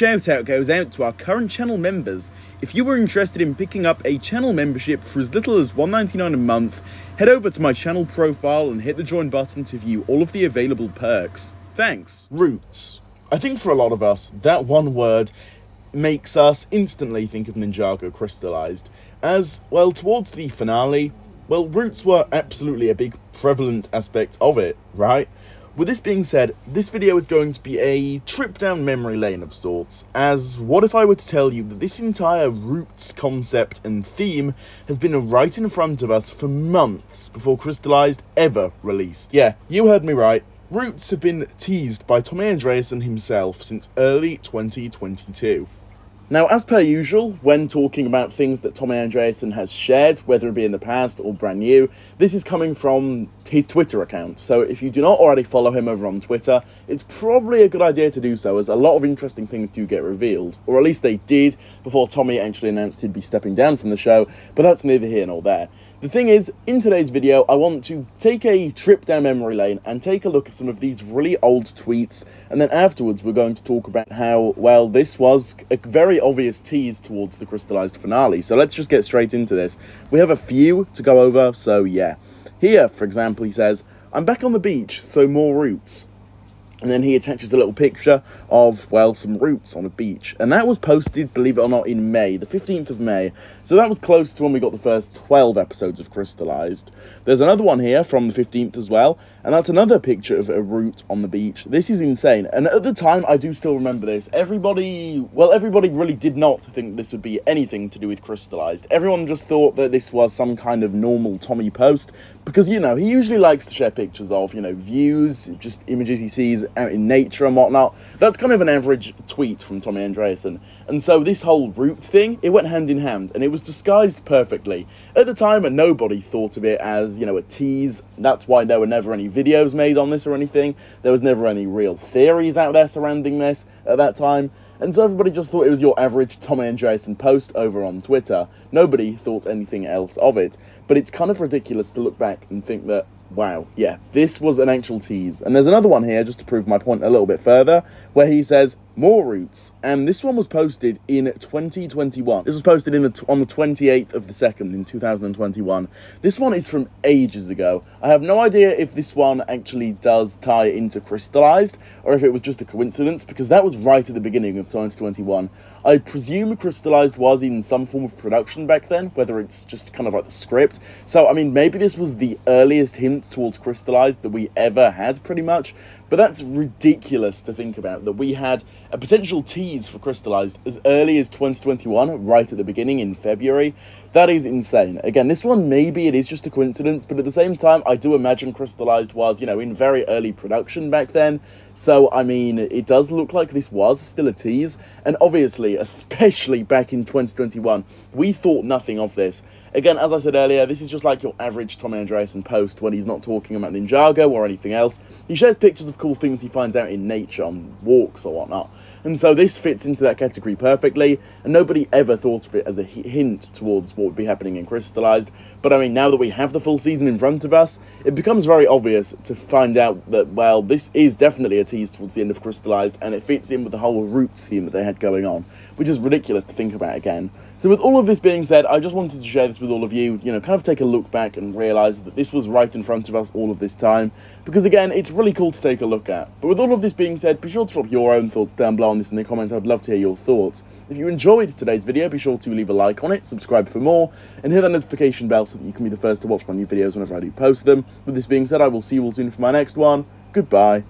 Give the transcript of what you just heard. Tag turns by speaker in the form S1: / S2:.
S1: shout out goes out to our current channel members. If you were interested in picking up a channel membership for as little as $1.99 a month, head over to my channel profile and hit the join button to view all of the available perks. Thanks. Roots. I think for a lot of us, that one word makes us instantly think of Ninjago Crystalized. As, well, towards the finale, well, roots were absolutely a big prevalent aspect of it, right? With this being said, this video is going to be a trip down memory lane of sorts, as what if I were to tell you that this entire roots concept and theme has been right in front of us for months before Crystalized ever released. Yeah, you heard me right. Roots have been teased by Tommy Andreasen himself since early 2022. Now, as per usual, when talking about things that Tommy Andreasen has shared, whether it be in the past or brand new, this is coming from his Twitter account. So if you do not already follow him over on Twitter, it's probably a good idea to do so, as a lot of interesting things do get revealed. Or at least they did, before Tommy actually announced he'd be stepping down from the show, but that's neither here nor there. The thing is, in today's video, I want to take a trip down memory lane and take a look at some of these really old tweets, and then afterwards we're going to talk about how, well, this was a very obvious tease towards the Crystalized finale. So let's just get straight into this. We have a few to go over, so yeah. Here, for example, he says, "I'm back on the beach, so more roots." And then he attaches a little picture of, well, some roots on a beach. And that was posted, believe it or not, in May, the 15th of May. So that was close to when we got the first 12 episodes of Crystalized. There's another one here from the 15th as well. And that's another picture of a root on the beach. This is insane. And at the time, I do still remember this. Everybody really did not think this would be anything to do with Crystalized. Everyone just thought that this was some kind of normal Tommy post. Because, you know, he usually likes to share pictures of, you know, views, just images he sees out in nature and whatnot. That's kind of an average tweet from Tommy Andreasen. And so this whole root thing, it went hand in hand, and it was disguised perfectly. At the time, nobody thought of it as, you know, a tease. That's why there were never any videos made on this or anything. There was never any real theories out there surrounding this at that time. And so everybody just thought it was your average Tommy Andreasen post over on Twitter. Nobody thought anything else of it. But it's kind of ridiculous to look back and think that, wow, yeah, this was an actual tease. And there's another one here, just to prove my point a little bit further, where he says, "More roots." And this one was posted in 2021. This was posted on the 28th of the 2nd in 2021. This one is from ages ago. I have no idea if this one actually does tie into Crystalized, or if it was just a coincidence, because that was right at the beginning of 2021. I presume Crystalized was in some form of production back then, whether it's just kind of like the script. So, I mean, maybe this was the earliest hint towards Crystalized that we ever had, pretty much. But that's ridiculous to think about, that we had a potential tease for Crystalized as early as 2021, right at the beginning in February. That is insane. Again, this one, maybe it is just a coincidence, but at the same time, I do imagine Crystalized was, you know, in very early production back then. So, I mean, it does look like this was still a tease. And obviously, especially back in 2021, we thought nothing of this. Again, as I said earlier, this is just like your average Tommy Andreasen post when he's not talking about Ninjago or anything else. He shares pictures of cool things he finds out in nature on walks or whatnot. And so this fits into that category perfectly, and nobody ever thought of it as a hint towards what would be happening in Crystalized. But I mean, now that we have the full season in front of us, it becomes very obvious to find out that, well, this is definitely a tease towards the end of Crystalized, and it fits in with the whole roots theme that they had going on, which is ridiculous to think about again. So with all of this being said, I just wanted to share this with all of you, you know, kind of take a look back and realise that this was right in front of us all of this time, because again, it's really cool to take a look at. But with all of this being said, be sure to drop your own thoughts down below on this in the comments. I'd love to hear your thoughts. If you enjoyed today's video, be sure to leave a like on it, subscribe for more, and hit that notification bell so that you can be the first to watch my new videos whenever I do post them. With this being said, I will see you all soon for my next one. Goodbye.